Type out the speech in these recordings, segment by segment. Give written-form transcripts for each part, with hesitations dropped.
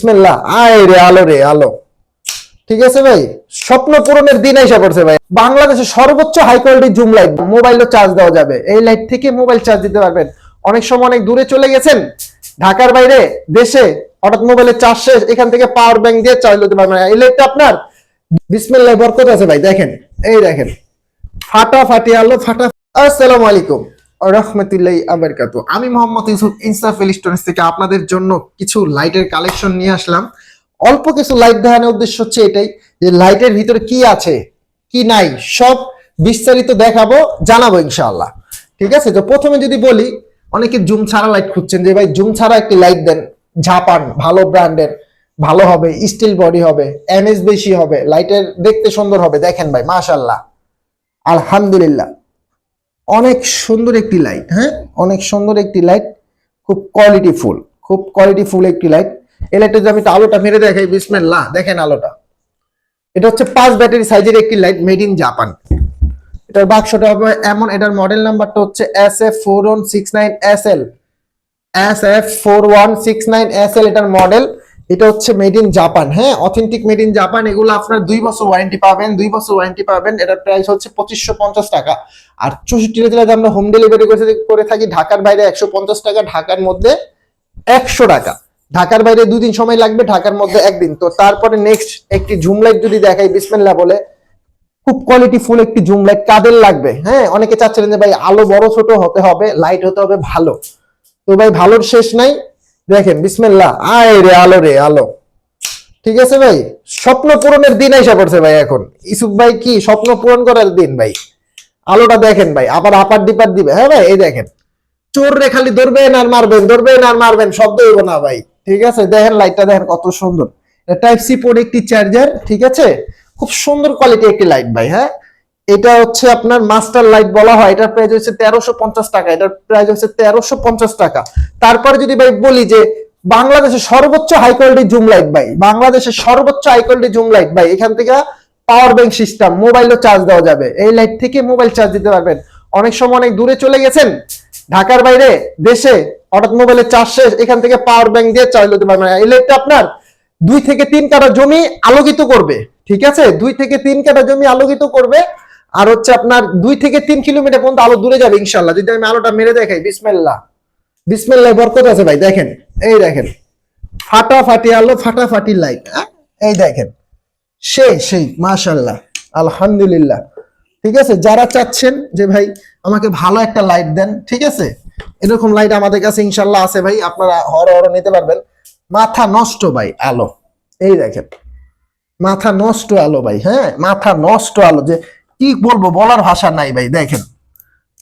বিসমিল্লাহ। আয় রে আলো, রে আলো। ঠিক আছে ভাই, স্বপ্ন পূরণের দিন এসে পড়ছে ভাই। বাংলাদেশের সর্বোচ্চ হাই কোয়ালিটি জুম লাইট, মোবাইলও চার্জ দেওয়া যাবে। এই লাইট থেকে মোবাইল চার্জ দিতে পারবেন। অনেক সময় অনেক দূরে চলে গেছেন, ঢাকার বাইরে, দেশে, হঠাৎ মোবাইলের চার্জ শেষ, এখান থেকে পাওয়ার ব্যাংক দিয়ে চার্জ দিতে পারবেন। এই লাইটটা আপনার বিসমিল্লাহ বরকত আছে ভাই। দেখেন, এই দেখেন, ফাটাফাটি আলো, ফাটা। আসসালামু আলাইকুম রহমতুল্লাহি আবারকাতু। আমি মোহাম্মদ ইউসুফ, ইনসাফ ইলেকট্রনিক্স থেকে আপনাদের জন্য কিছু লাইটের কালেকশন নিয়ে আসলাম। অল্প কিছু লাইট দেখানোর উদ্দেশ্য হচ্ছে এটাই, যে লাইটের ভিতরে কি আছে কি নাই সব বিস্তারিত দেখাবো, জানাবো ইনশাআল্লাহ। ঠিক আছে, তো প্রথমে যদি বলি, অনেকে জুম ছাড়া লাইট খুঁজছেন, যে ভাই জুম ছাড়া একটি লাইট দেন, জাপান ভালো ব্র্যান্ডের, ভালো হবে, স্টিল বডি হবে, এমএস বেশি হবে, লাইটের দেখতে সুন্দর হবে। দেখেন ভাই, মাশাআল্লাহ, আলহামদুলিল্লাহ, অনেক সুন্দর একটি লাইট। হ্যাঁ, অনেক সুন্দর একটি লাইট, খুব কোয়ালিটিফুল, খুব কোয়ালিটিফুল একটি লাইট। এই লাইটটা যদি আমি আলোটা মেরে দেখাই, বিসমিল্লাহ, দেখেন আলোটা। এটা হচ্ছে 5 ব্যাটারি সাইজের একটি লাইট, মেড ইন জাপান। এটার বাক্সটা হবে এমন, এটার মডেল নাম্বারটা হচ্ছে SF4169SL, SF4169SL এটার মডেল। এটা হচ্ছে মেড ইন জাপান। হ্যাঁ, অথেন্টিক মেড ইন জাপান। এগুলো আপনার 2 বছর ওয়ারেন্টি পাবেন, 2 বছর ওয়ারেন্টি পাবেন। এটার প্রাইস হচ্ছে 2550 টাকা। আর 64 জেলাতে আমরা হোম ডেলিভারি করে থাকি। ঢাকার বাইরে 150 টাকা, ঢাকার মধ্যে 100 টাকা। ঢাকার বাইরে 2 দিন সময় লাগবে, ঢাকার মধ্যে 1 দিন। তো তারপরে নেক্সট একটি জুম লাইট যদি দেখাই, বিসমিল্লাহ বলে, খুব কোয়ালিটিফুল একটি জুম লাইট। কাদের লাগবে? হ্যাঁ, অনেকে চাচ্ছিলেন যে ভাই আলো বড় ছোট হতে হবে, লাইট হতে হবে ভালো। তো ভাই ভালোর শেষ নাই। দেখেন, বিসমিল্লাহ, আয় রে আলো, রে আলো। ঠিক আছে ভাই, স্বপ্ন পূরণের দিন এসে পড়ছে ভাই। এখন ইসুফ ভাই কি স্বপ্ন পূরণ করার দিন ভাই। আলোটা দেখেন ভাই, আবার আপার ডিপার দিবে। হ্যাঁ ভাই, এই দেখেন, চোর রে খালি ধরবেন আর মারবেন, ধরবেন আর মারবেন, শব্দ হইব না ভাই। ঠিক আছে, দেখেন লাইটটা, দেখেন কত সুন্দর। টাইপ সি পোর্ট একটি চার্জার। ঠিক আছে, খুব সুন্দর কোয়ালিটি একটি লাইট ভাই। হ্যাঁ, এটা হচ্ছে আপনার মাস্টার লাইট বলা হয়। এটার প্রাইস হচ্ছে 1350 টাকা। এটার প্রাইস হচ্ছে 1350 টাকা। তারপরে যদি ভাই বলি যে বাংলাদেশের সর্বোচ্চ হাই কোয়ালিটি জুম লাইট ভাই, বাংলাদেশের সর্বোচ্চ হাই কোয়ালিটি জুম লাইট ভাই, এখান থেকে পাওয়ার ব্যাংক সিস্টেম, মোবাইলও চার্জ দেওয়া যাবে। এই লাইট থেকে মোবাইল চার্জ দিতে পারবেন। অনেক সময় অনেক দূরে চলে গেছেন, ঢাকার বাইরে, দেশে, হঠাৎ মোবাইলের চার্জ শেষ, এখান থেকে পাওয়ার ব্যাংক দিয়ে চার্জ দিতে পারবেন। এই লাইটটা আপনার 2 থেকে 3 কাঠা জমি আলোকিত করবে। ঠিক আছে, 2 থেকে 3 কাঠা জমি আলোকিত করবে। আর হচ্ছে আপনার 2 থেকে 3 কিলোমিটার পর্যন্ত আলো দূরে যাবে ইনশাআল্লাহ। যদি আমি আলোটা মেরে দেখাই, বিসমিল্লাহ, বিসমিল্লাহ বরকত আছে ভাই। দেখেন, এই দেখেন, ফাটাফাটি আলো, ফাটাফাটি লাইট। এই দেখেন, সেই মাশাআল্লাহ, আলহামদুলিল্লাহ। ঠিক আছে, যারা চাচ্ছেন যে ভাই আমাকে ভালো একটা লাইট দেন, ঠিক আছে, এরকম লাইট আমাদের কাছে ইনশাআল্লাহ আছে ভাই। আপনারা হর নিতে পারবেন। মাথা নষ্ট ভাই আলো, এই দেখেন, মাথা নষ্ট আলো ভাই। হ্যাঁ, মাথা নষ্ট আলো, যে কি বলবো, বলার ভাষা নাই ভাই। দেখেন,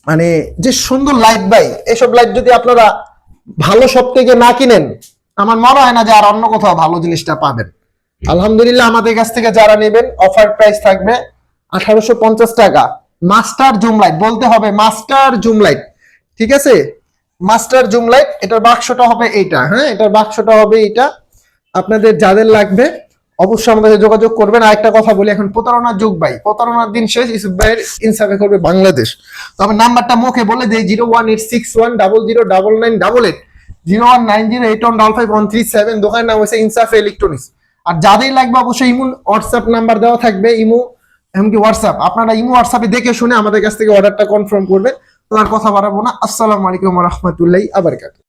মানে যে সুন্দর লাইট ভাই। এসব লাইট যদি আপনারা ভালো সব থেকে না কিনেন, আমার মনে হয় না যে আর অন্য কোথাও ভালো জিনিসটা পাবেন। আলহামদুলিল্লাহ, আমাদের কাছ থেকে যারা নেবেন, অফার প্রাইস থাকবে 1850 টাকা। মাস্টার জুম লাইট বলতে হবে, মাস্টার জুম লাইট। ঠিক আছে, মাস্টার জুম লাইট। এটার বাক্সটা হবে এইটা। হ্যাঁ, এটার বাক্সটা হবে এইটা। আপনাদের যাদের লাগবে অবশ্যই আমাদের সাথে যোগাযোগ করবেন। আর একটা কথা বলি, এখন প্রতারণার যুগ ভাই, প্রতারণার দিন শেষ। ইউসুফ ভাইয়ের ইনসাফে করবে বাংলাদেশ। তবে নাম্বারটা মুখে বলে দেই, 01861009988, 01908155137। দোকানের নাম হচ্ছে ইনসাফ ইলেকট্রনিক্স। আর যাদের লাগবে অবশ্যই ইমো হোয়াটসঅ্যাপ নাম্বার দেওয়া থাকবে, ইমো এমনকি হোয়াটসঅ্যাপ। আপনারা ইমো হোয়াটসঅ্যাপে দেখে শুনে আমাদের কাছ থেকে অর্ডারটা কনফার্ম করবেন। তো আর কথা বাড়াবো না। আসসালামু আলাইকুম ওয়া রাহমাতুল্লাহি ওয়া বারাকাতুহু।